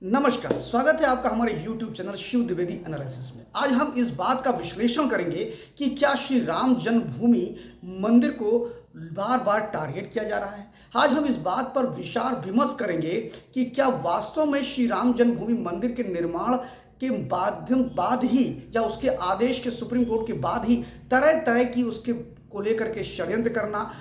नमस्कार, स्वागत है आपका हमारे YouTube channel Shiv Dwivedi analysis में। आज हम इस बात का विश्लेषण करेंगे कि क्या श्री राम जन्मभूमि मंदिर को बार बार टारगेट किया जा रहा है। आज हम इस बात पर विचार विमर्श करेंगे कि क्या वास्तव में श्री राम जन्मभूमि मंदिर के निर्माण के बाद ही या उसके आदेश के सुप्रीम कोर्ट के बाद ही तरह तरह की उसके को लेकर के षड्यंत्र करना,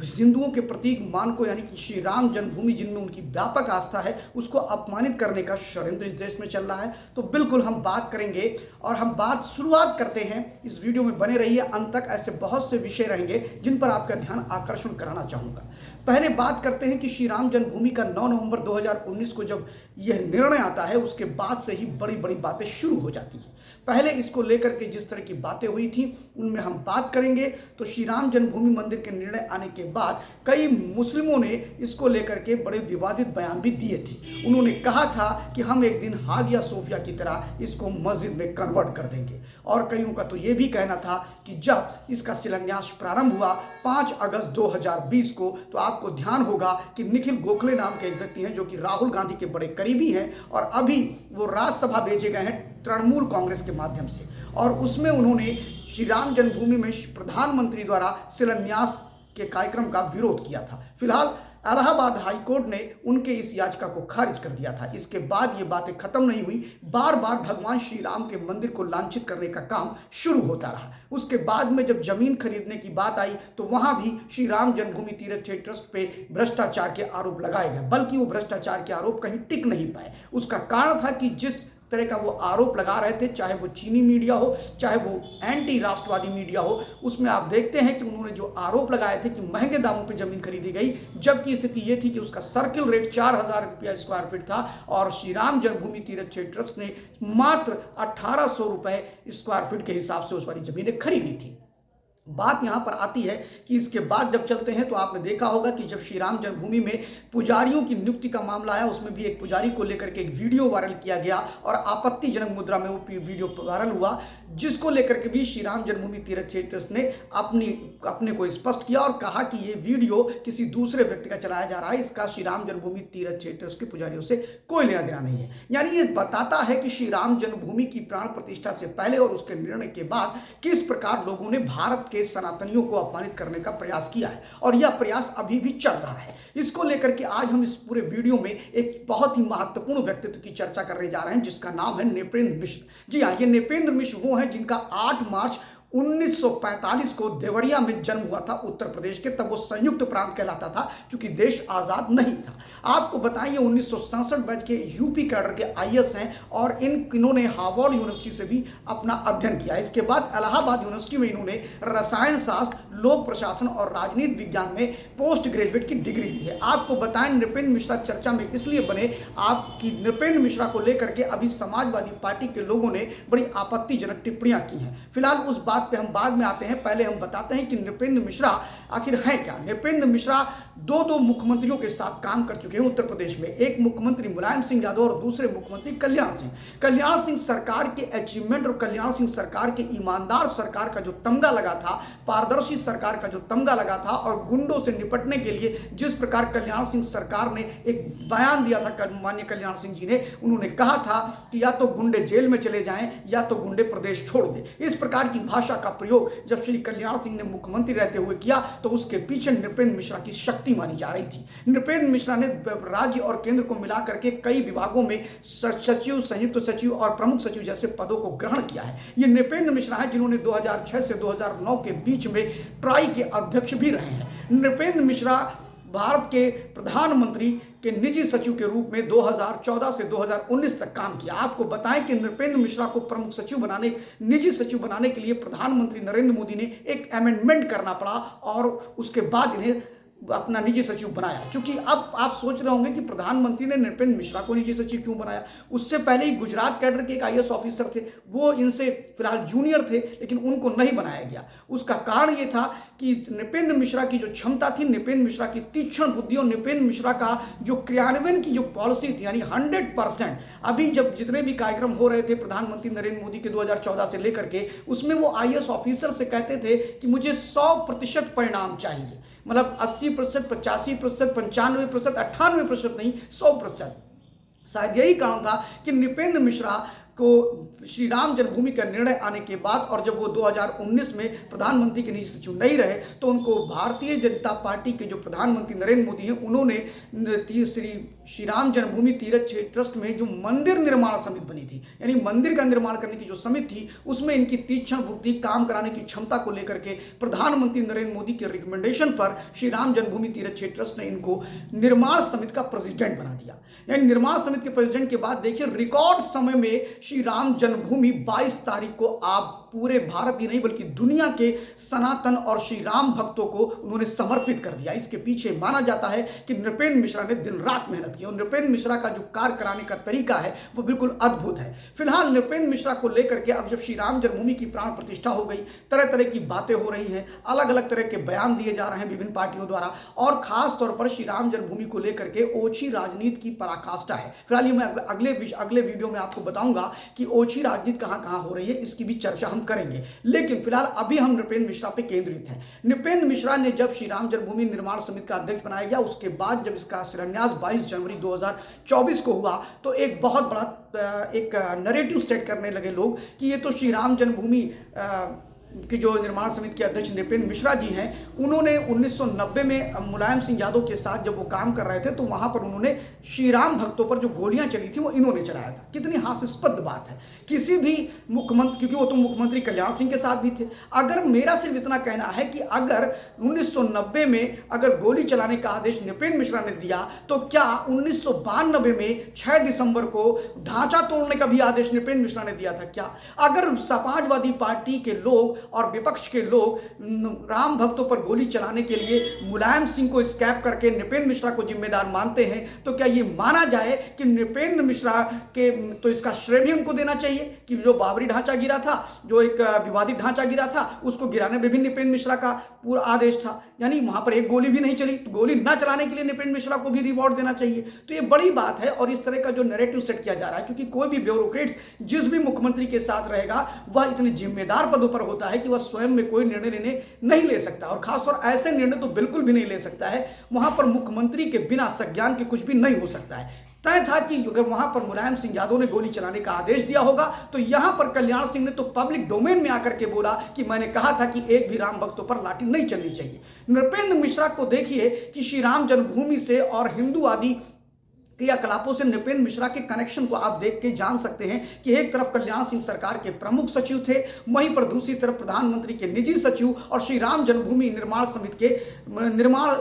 हिंदुओं के प्रतीक मान को यानी कि श्री राम जन्मभूमि जिनमें उनकी व्यापक आस्था है उसको अपमानित करने का षड्यंत्र इस देश में चल रहा है। तो बिल्कुल हम बात करेंगे और हम बात शुरुआत करते हैं। इस वीडियो में बने रहिए अंत तक, ऐसे बहुत से विषय रहेंगे जिन पर आपका ध्यान आकर्षण कराना चाहूँगा। पहले बात करते हैं कि श्री राम जन्मभूमि का 9 नवंबर 2019 को जब यह निर्णय आता है उसके बाद से ही बड़ी बड़ी बातें शुरू हो जाती हैं। पहले इसको लेकर के जिस तरह की बातें हुई थी उनमें हम बात करेंगे। तो श्री राम जन्मभूमि मंदिर के निर्णय आने के बाद कई मुस्लिमों ने इसको लेकर के बड़े विवादित बयान भी दिए थे। उन्होंने कहा था कि हम एक दिन हागिया सोफिया की तरह इसको मस्जिद में कन्वर्ट कर देंगे, और कईयों का तो ये भी कहना था कि जब इसका शिलान्यास प्रारंभ हुआ 5 अगस्त 2020 को, तो आपको ध्यान होगा कि निखिल गोखले नाम के एक व्यक्ति हैं जो कि राहुल गांधी के बड़े करीबी हैं और अभी वो राज्यसभा भेजे गए हैं तृणमूल कांग्रेस के माध्यम से, और उसमें उन्होंने श्री राम जन्मभूमि में प्रधानमंत्री द्वारा शिलान्यास के कार्यक्रम का विरोध किया था। फिलहाल इलाहाबाद हाई कोर्ट ने उनके इस याचिका को खारिज कर दिया था। इसके बाद ये बातें खत्म नहीं हुई, बार बार भगवान श्री राम के मंदिर को लांछित करने का काम शुरू होता रहा। उसके बाद में जब जमीन खरीदने की बात आई तो वहां भी श्री राम जन्मभूमि तीर्थ क्षेत्र ट्रस्ट पे भ्रष्टाचार के आरोप लगाए गए, बल्कि वो भ्रष्टाचार के आरोप कहीं टिक नहीं पाए। उसका कारण था कि जिस तरह का वो आरोप लगा रहे थे, चाहे वो चीनी मीडिया हो, चाहे वो एंटी राष्ट्रवादी मीडिया हो, उसमें आप देखते हैं कि उन्होंने जो आरोप लगाए थे कि महंगे दामों पे जमीन खरीदी गई, जबकि स्थिति ये थी कि उसका सर्किल रेट 4000 रुपया स्क्वायर फीट था और श्री राम जन्मभूमि तीर्थ क्षेत्र ट्रस्ट ने मात्र 1800 रुपए स्क्वायर फीट के हिसाब से उस वाली जमीनें खरीदी थी। बात यहाँ पर आती है कि इसके बाद जब चलते हैं तो आपने देखा होगा कि जब श्री राम जन्मभूमि में पुजारियों की नियुक्ति का मामला आया, उसमें भी एक पुजारी को लेकर के एक वीडियो वायरल किया गया और आपत्तिजनक मुद्रा में वो वीडियो वायरल हुआ, जिसको लेकर के भी श्री राम जन्मभूमि तीर्थ क्षेत्र ने अपने को स्पष्ट किया और कहा कि ये वीडियो किसी दूसरे व्यक्ति का चलाया जा रहा है, इसका श्री राम जन्मभूमि तीर्थ क्षेत्र के पुजारियों से कोई लेना देना नहीं है। यानी ये बताता है कि श्री राम जन्मभूमि की प्राण प्रतिष्ठा से पहले और उसके निर्णय के बाद किस प्रकार लोगों ने भारत के सनातनियों को अपमानित करने का प्रयास किया है, और यह प्रयास अभी भी चल रहा है। इसको लेकर के आज हम इस पूरे वीडियो में एक बहुत ही महत्वपूर्ण व्यक्तित्व की चर्चा करने जा रहे हैं जिसका नाम है नृपेंद्र मिश्र। जी हाँ, ये नृपेंद्र मिश्र वो हैं जिनका 8 मार्च 1945 को देवरिया में जन्म हुआ था उत्तर प्रदेश के। तब वो संयुक्त प्रांत कहलाता था क्योंकि देश आज़ाद नहीं था। आपको बताइए 1967 बैच के यूपी कैडर के आईएएस हैं और इन्होंने हार्वर्ड यूनिवर्सिटी से भी अपना अध्ययन किया। इसके बाद इलाहाबाद यूनिवर्सिटी में इन्होंने रसायन शास्त्र, लोक प्रशासन और राजनीति विज्ञान में पोस्ट ग्रेजुएट की डिग्री ली है। आपको बताएं नृपेंद्र मिश्रा चर्चा में इसलिए बने आपकी नृपेंद्र मिश्रा को लेकर के अभी समाजवादी पार्टी के लोगों ने बड़ी आपत्तिजनक टिप्पणियां की हैं। फिलहाल उस बात पे हम बाद में आते हैं, पहले हम बताते हैं कि नृपेंद्र मिश्रा आखिर हैं क्या। नृपेंद्र मिश्रा दो मुख्यमंत्रियों के साथ काम कर चुके हैं उत्तर प्रदेश में। एक मुख्यमंत्री मुलायम सिंह यादव और दूसरे मुख्यमंत्री कल्याण सिंह। कल्याण सिंह सरकार के अचीवमेंट और कल्याण सिंह सरकार के ईमानदार सरकार का जो तमगा लगा था, पारदर्शी सरकार का जो तमगा लगा था, और गुंडों से निपटने के लिए जिस प्रकार कल्याण सिंह सरकार ने एक बयान दिया था, माननीय कल्याण सिंह जी ने, उन्होंने कहा था कि या तो गुंडे जेल में चले जाएं या तो गुंडे प्रदेश छोड़ दें। इस प्रकार की भाषा का प्रयोग जब श्री कल्याण सिंह ने मुख्यमंत्री रहते हुए किया तो उसके पीछे नृपेंद्र मिश्रा की शक्ति मानी जा रही थी। नृपेंद्र मिश्रा ने राज्य और केंद्र को मिलाकर के कई विभागों में सचिव, संयुक्त सचिव और प्रमुख सचिव जैसे पदों को ग्रहण किया है। ये नृपेंद्र मिश्रा है जिन्होंने 2006 से 2009 के बीच में ट्राई के अध्यक्ष भी रहे हैं। नृपेंद्र मिश्रा भारत के प्रधानमंत्री के निजी सचिव के रूप में 2014 से 2019 तक काम किया। आपको बताएं कि नृपेंद्र मिश्रा को प्रमुख सचिव बनाने, निजी सचिव बनाने के लिए प्रधानमंत्री नरेंद्र मोदी ने एक अमेंडमेंट करना पड़ा और उसके बाद इन्हें अपना निजी सचिव बनाया। क्योंकि अब आप सोच रहे होंगे कि प्रधानमंत्री ने नृपेंद्र मिश्रा को निजी सचिव क्यों बनाया। उससे पहले ही गुजरात कैडर के एक आईएएस ऑफिसर थे, वो इनसे फिलहाल जूनियर थे, लेकिन उनको नहीं बनाया गया। उसका कारण ये था कि नृपेंद्र मिश्रा की जो क्षमता थी, नृपेंद्र मिश्रा की तीक्ष्ण बुद्धि और नृपेंद्र मिश्रा का जो क्रियान्वयन की जो पॉलिसी थी, यानी 100%। अभी जब जितने भी कार्यक्रम हो रहे थे प्रधानमंत्री नरेंद्र मोदी के 2014 से लेकर के, उसमें वो आईएएस ऑफिसर से कहते थे कि मुझे 100% परिणाम चाहिए, मतलब 80%, 85%, 95%, 98% नहीं, 100%। शायद यही कारण था कि नृपेंद्र मिश्रा को श्री राम जन्मभूमि का निर्णय आने के बाद और जब वो 2019 में प्रधानमंत्री के निजी सचिव नहीं रहे तो उनको भारतीय जनता पार्टी के जो प्रधानमंत्री नरेंद्र मोदी हैं उन्होंने श्री राम जन्मभूमि तीर्थ ट्रस्ट में जो मंदिर निर्माण समिति बनी थी, यानी मंदिर का निर्माण करने की जो समिति थी, उसमें इनकी तीक्ष्ण बुद्धि, काम कराने की क्षमता को लेकर के प्रधानमंत्री नरेंद्र मोदी के रिकमेंडेशन पर श्री राम जन्मभूमि तीर्थ ट्रस्ट ने इनको निर्माण समिति का प्रेसिडेंट बना दिया। यानी निर्माण समिति के प्रेसिडेंट के बाद देखिए रिकॉर्ड समय में श्री राम जन्मभूमि 22 तारीख को आप पूरे भारत ही नहीं बल्कि दुनिया के सनातन और श्री राम भक्तों को उन्होंने समर्पित कर दिया। इसके पीछे माना जाता है कि नृपेंद्र मिश्रा ने दिन रात मेहनत की और नृपेंद्र मिश्रा का जो कार्य कराने का तरीका है वो बिल्कुल अद्भुत है। फिलहाल नृपेंद्र मिश्रा को लेकर के अब जब श्री राम जन्मभूमि की प्राण प्रतिष्ठा हो गई, तरह तरह की बातें हो रही हैं, अलग अलग तरह के बयान दिए जा रहे हैं विभिन्न पार्टियों द्वारा और खास तौर पर श्री राम जन्मभूमि को लेकर के ओछी राजनीति की पराकाष्ठा है। फिलहाल मैं अगले वीडियो में आपको बताऊंगा कि ओछी राजनीति कहां कहां हो रही है, इसकी भी चर्चा हम करेंगे। लेकिन फिलहाल अभी हम नृपेंद्र मिश्रा पे केंद्रित हैं। नृपेंद्र मिश्रा ने जब श्री राम जन्मभूमि निर्माण समिति का अध्यक्ष बनाया गया, उसके बाद जब इसका शिलान्यास 22 जनवरी 2024 को हुआ तो एक बहुत बड़ा एक नैरेटिव सेट करने लगे लोग कि ये तो श्री राम जन्मभूमि कि जो निर्माण समिति के अध्यक्ष नृपेंद्र मिश्रा जी हैं, उन्होंने 1990 में मुलायम सिंह यादव के साथ जब वो काम कर रहे थे तो वहां पर उन्होंने श्री राम भक्तों पर जो गोलियां चली थी वो इन्होंने चलाया था। कितनी हास्यास्पद बात है। किसी भी मुख्यमंत्री, क्योंकि वो तो मुख्यमंत्री कल्याण सिंह के साथ भी थे, अगर मेरा सिर्फ इतना कहना है कि अगर 1990 में अगर गोली चलाने का आदेश नृपेंद्र मिश्रा ने दिया तो क्या 1992 में 6 दिसंबर को ढांचा तोड़ने का भी आदेश नृपेंद्र मिश्रा ने दिया था? क्या अगर समाजवादी पार्टी के लोग और विपक्ष के लोग राम भक्तों पर गोली चलाने के लिए मुलायम सिंह को स्कैप करके नृपेंद्र मिश्रा को जिम्मेदार मानते हैं तो क्या यह माना जाए कि नृपेंद्र मिश्रा के तो इसका श्रेय भी उनको देना चाहिए कि जो बाबरी ढांचा गिरा था, जो एक विवादित ढांचा गिरा था, उसको गिराने में भी नृपेंद्र मिश्रा का पूरा आदेश था, यानी वहां पर एक गोली भी नहीं चली, तो गोली ना चलाने के लिए नृपेंद्र मिश्रा को भी रिवॉर्ड देना चाहिए। तो ये बड़ी बात है और इस तरह का जो नैरेटिव सेट किया जा रहा है, क्योंकि कोई भी ब्यूरोक्रेट्स जिस भी मुख्यमंत्री के साथ रहेगा वह इतने जिम्मेदार पदों पर होता है कि वह स्वयं में कोई निर्णय लेने नहीं ले सकता और खासतौर ऐसे निर्णय तो बिल्कुल भी नहीं ले सकता है। वहां पर मुख्यमंत्री के बिना संज्ञान के कुछ भी नहीं हो सकता है। तय था कि अगर वहां पर मुलायम सिंह यादव ने गोली चलाने का आदेश दिया होगा तो यहां पर कल्याण सिंह ने तो पब्लिक डोमेन में आकर के बोला कि मैंने कहा था कि एक भी राम भक्तों पर लाठी नहीं चलनी चाहिए। नृपेंद्र मिश्रा को देखिए कि श्री राम जन्मभूमि से और हिंदूवादी क्रियाकलापों से नृपेंद्र मिश्रा के कनेक्शन को आप देख के जान सकते हैं कि एक तरफ कल्याण सिंह सरकार के प्रमुख सचिव थे, वहीं पर दूसरी तरफ प्रधानमंत्री के निजी सचिव और श्री राम जन्मभूमि निर्माण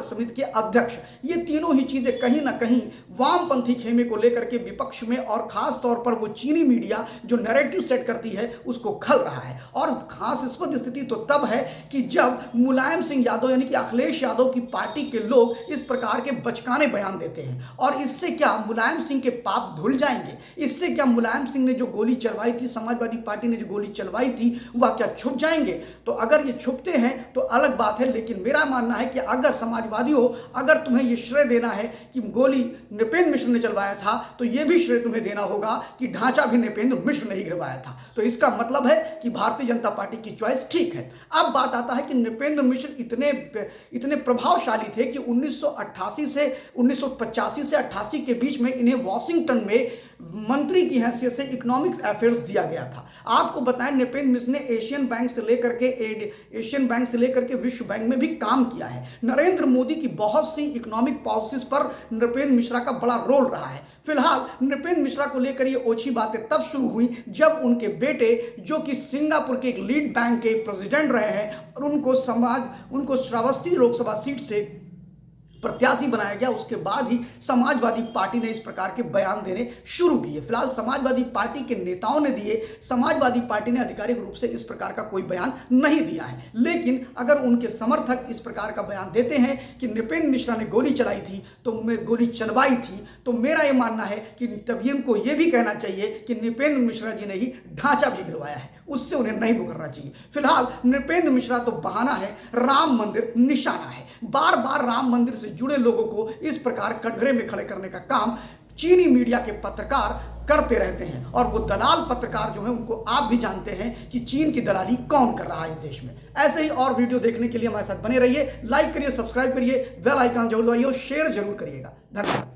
समिति के अध्यक्ष। ये तीनों ही चीजें कहीं ना कहीं वामपंथी खेमे को लेकर के विपक्ष में और खास तौर पर वो चीनी मीडिया जो नैरेटिव सेट करती है उसको खल रहा है। और हास्यास्पद स्थिति तो तब है कि जब मुलायम सिंह यादव यानी कि अखिलेश यादव की पार्टी के लोग इस प्रकार के बचकाने बयान देते हैं। और इससे क्या मुलायम सिंह के पाप धुल जाएंगे? इससे क्या मुलायम सिंह ने जो गोली चलवाई थी, समाजवादी पार्टी ने जो गोली चलवाई थी, वह क्या छुप जाएंगे? तो अगर ये छुपते हैं तो अलग बात है, लेकिन मेरा मानना है कि अगर समाजवादियों, अगर तुम्हें ये श्रेय देना है कि गोली नृपेंद्र मिश्र ने चलवाया था तो यह भी श्रेय तुम्हें देना होगा कि ढांचा भी नृपेंद्र मिश्र ने ही गिरवाया था। तो इसका मतलब है कि भारतीय जनता पार्टी की चॉइस ठीक है। अब बात आता है कि नृपेंद्र मिश्र इतने प्रभावशाली थे कि 1988 से 1985 से 88 के बीच में इन्हें वॉशिंगटन में मंत्री की हैसियत से इकोनॉमिक अफेयर्स दिया गया था। आपको बताएं नृपेंद्र मिश्र ने एशियन बैंक से लेकर के विश्व बैंक में भी काम किया है। नरेंद्र मोदी की बहुत सी इकोनॉमिक पॉलिसीज पर नृपेंद्र मिश्रा का बड़ा रोल रहा है। फिलहाल नृपेंद्र मिश्रा को लेकर ये ओछी बातें तब शुरू हुई जब उनके बेटे, जो कि सिंगापुर के एक लीड बैंक के प्रेसिडेंट रहे हैं और उनको श्रावस्ती लोकसभा सीट से प्रत्याशी बनाया गया, उसके बाद ही समाजवादी पार्टी ने इस प्रकार के बयान देने शुरू किए। फिलहाल समाजवादी पार्टी के नेताओं ने दिए, समाजवादी पार्टी ने आधिकारिक रूप से इस प्रकार का कोई बयान नहीं दिया है। लेकिन अगर उनके समर्थक इस प्रकार का बयान देते हैं कि नृपेंद्र मिश्रा ने गोली चलाई थी तो गोली चलवाई थी, तो मेरा यह मानना है कि तभी उनको यह भी कहना चाहिए कि नृपेंद्र मिश्रा जी ने ही ढांचा भी गिरवाया है, उससे उन्हें नहीं मुकरना चाहिए। फिलहाल नृपेंद्र मिश्रा तो बहाना है, राम मंदिर निशाना है। बार बार राम मंदिर से जुड़े लोगों को इस प्रकार कटघरे में खड़े करने का काम चीनी मीडिया के पत्रकार करते रहते हैं और वो दलाल पत्रकार जो है उनको आप भी जानते हैं कि चीन की दलाली कौन कर रहा है इस देश में। ऐसे ही और वीडियो देखने के लिए हमारे साथ बने रहिए, लाइक करिए, सब्सक्राइब करिए, बेल आइकन जरूर दबाइए और शेयर जरूर करिएगा। धन्यवाद।